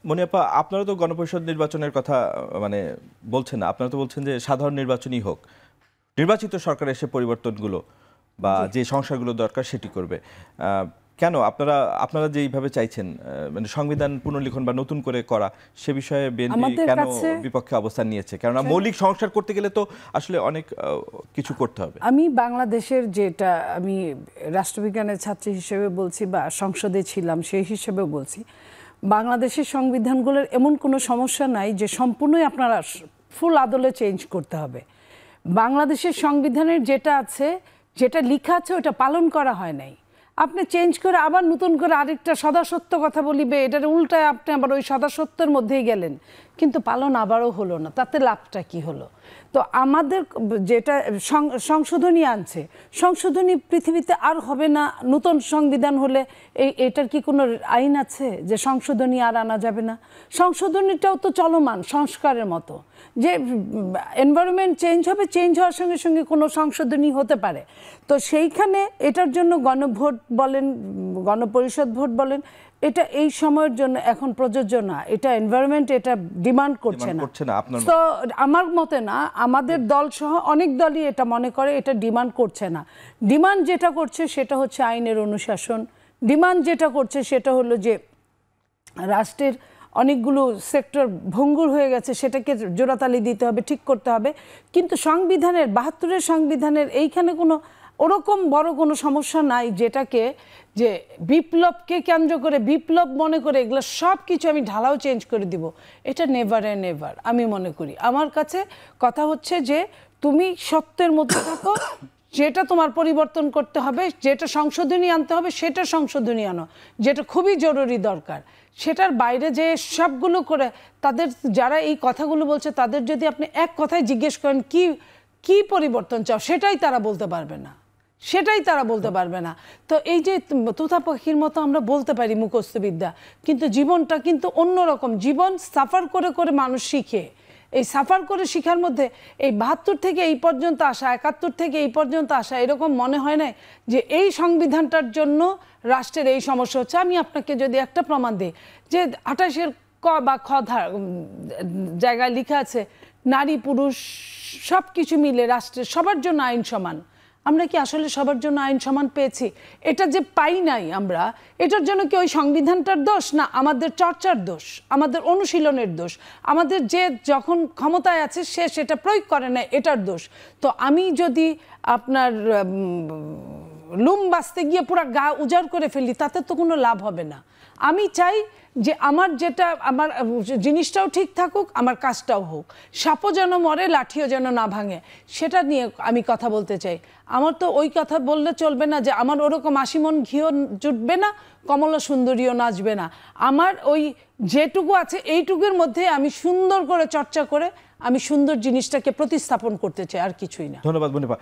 মনিয়াপা, আপনারা তো গণপরিষদ নির্বাচনের কথা মানে বলছেন না, আপনারা তো বলছেন যে সাধারণ নির্বাচনই হোক, নির্বাচিত সরকার এসে পরিবর্তনগুলো বা যে সংস্কারগুলো দরকার সেটি করবে। কেন আপনারা আপনারা যে এইভাবে চাইছেন মানে সংবিধান পুনর্লিখন বা নতুন করে করা, সে বিষয়ে বিএনপি কেন বিপক্ষে অবস্থান নিয়েছে? কেননা মৌলিক সংস্কার করতে গেলে তো আসলে অনেক কিছু করতে হবে। আমি বাংলাদেশের যেটা আমি রাষ্ট্রবিজ্ঞানের ছাত্রী হিসেবে বলছি বা সংসদে ছিলাম সেই হিসেবে বলছি, বাংলাদেশের সংবিধানগুলোর এমন কোনো সমস্যা নাই যে সম্পূর্ণই আপনারা ফুল আদলে চেঞ্জ করতে হবে। বাংলাদেশের সংবিধানের যেটা আছে, যেটা লেখা আছে ওটা পালন করা হয় নাই। আপনি চেঞ্জ করে আবার নতুন করে আরেকটা সদাসত্য কথা বলিবে, এটার উল্টায় আপনি আবার ওই সদাসত্যের মধ্যেই গেলেন, কিন্তু পালন আবারও হলো না, তাতে লাভটা কি হলো? তো আমাদের যেটা সংশোধনী আনছে, সংশোধনী পৃথিবীতে আর হবে না। নতুন সংবিধান হলে এটার কি কোনো আইন আছে যে সংশোধনী আর আনা যাবে না? সংশোধনীটাও তো চলমান সংস্কারের মতো, যে এনভায়রনমেন্ট চেঞ্জ হবে, চেঞ্জ হওয়ার সঙ্গে সঙ্গে কোনো সংশোধনী হতে পারে। তো সেইখানে এটার জন্য গণভোট বলেন, গণপরিষদ ভোট বলেন, এটা এই সময়ের জন্য এখন প্রযোজ্য না। এটা এনভায়রনমেন্ট এটা ডিমান্ড করছে না। তো আমার মতে না, আমাদের দল সহ অনেক দলই এটা মনে করে এটা ডিমান্ড করছে না। ডিমান্ড যেটা করছে সেটা হচ্ছে আইনের অনুশাসন। ডিমান্ড যেটা করছে সেটা হলো যে রাষ্ট্রের অনেকগুলো সেক্টর ভঙ্গুর হয়ে গেছে, সেটাকে জোড়াতালি দিতে হবে, ঠিক করতে হবে। কিন্তু সংবিধানের ৭২-এর সংবিধানের এইখানে কোনো ওরকম বড় কোনো সমস্যা নাই যেটাকে যে বিপ্লবকে কেন্দ্র করে, বিপ্লব মনে করে এগুলো সব কিছু আমি ঢালাও চেঞ্জ করে দিব। এটা নেভার অ্যান্ড নেভার আমি মনে করি। আমার কাছে কথা হচ্ছে যে তুমি সত্যের মধ্যে থাকো, যেটা তোমার পরিবর্তন করতে হবে, যেটা সংশোধনী আনতে হবে সেটা সংশোধনী আনো, যেটা খুবই জরুরি দরকার। সেটার বাইরে যে সবগুলো করে তাদের যারা এই কথাগুলো বলছে তাদের যদি আপনি এক কথায় জিজ্ঞেস করেন কি কি পরিবর্তন চাও, সেটাই তারা বলতে পারবে না, সেটাই তারা বলতে পারবে না। তো এই যে তোতা পাখির মতো আমরা বলতে পারি মুখস্থ বিদ্যা, কিন্তু জীবনটা কিন্তু অন্যরকম। জীবন সাফার করে করে মানুষ শিখে। এই সাফার করে শিখার মধ্যে এই ৭২ থেকে এই পর্যন্ত আসা, ৭১ থেকে এই পর্যন্ত আসা, এরকম মনে হয় না যে এই সংবিধানটার জন্য রাষ্ট্রের এই সমস্যা হচ্ছে। আমি আপনাকে যদি একটা প্রমাণ দিই যে ২৮-এর ক বা খ জায়গায় লেখা আছে নারী পুরুষ সব কিছু মিলে রাষ্ট্রের সবার জন্য আইন সমান। আমরা কি আসলে সবার জন্য আইন সমান পেয়েছি? এটা যে পাই নাই আমরা, এটার জন্য কি ওই সংবিধানটার দোষ, না আমাদের চর্চার দোষ, আমাদের অনুশীলনের দোষ, আমাদের যে যখন ক্ষমতায় আছে সে সেটা প্রয়োগ করে না, এটার দোষ? তো আমি যদি আপনার লুম বাঁচতে গিয়ে পুরো গা উজাড় করে ফেলি, তাতে তো কোনো লাভ হবে না। আমি চাই যে আমার যেটা আমার জিনিসটাও ঠিক থাকুক, আমার কাজটাও হোক, সাপও যেন মরে লাঠিও যেন না ভাঙে, সেটা নিয়ে আমি কথা বলতে চাই। আমার তো ওই কথা বললে চলবে না যে আমার ওরকম ৮০ মণ ঘিও জুটবে না, কমলা সুন্দরীও নাচবে না। আমার ওই যেটুকু আছে এইটুকুর মধ্যে আমি সুন্দর করে চর্চা করে আমি সুন্দর জিনিসটাকে প্রতিস্থাপন করতে চাই, আর কিছুই না। ধন্যবাদ মনিপা।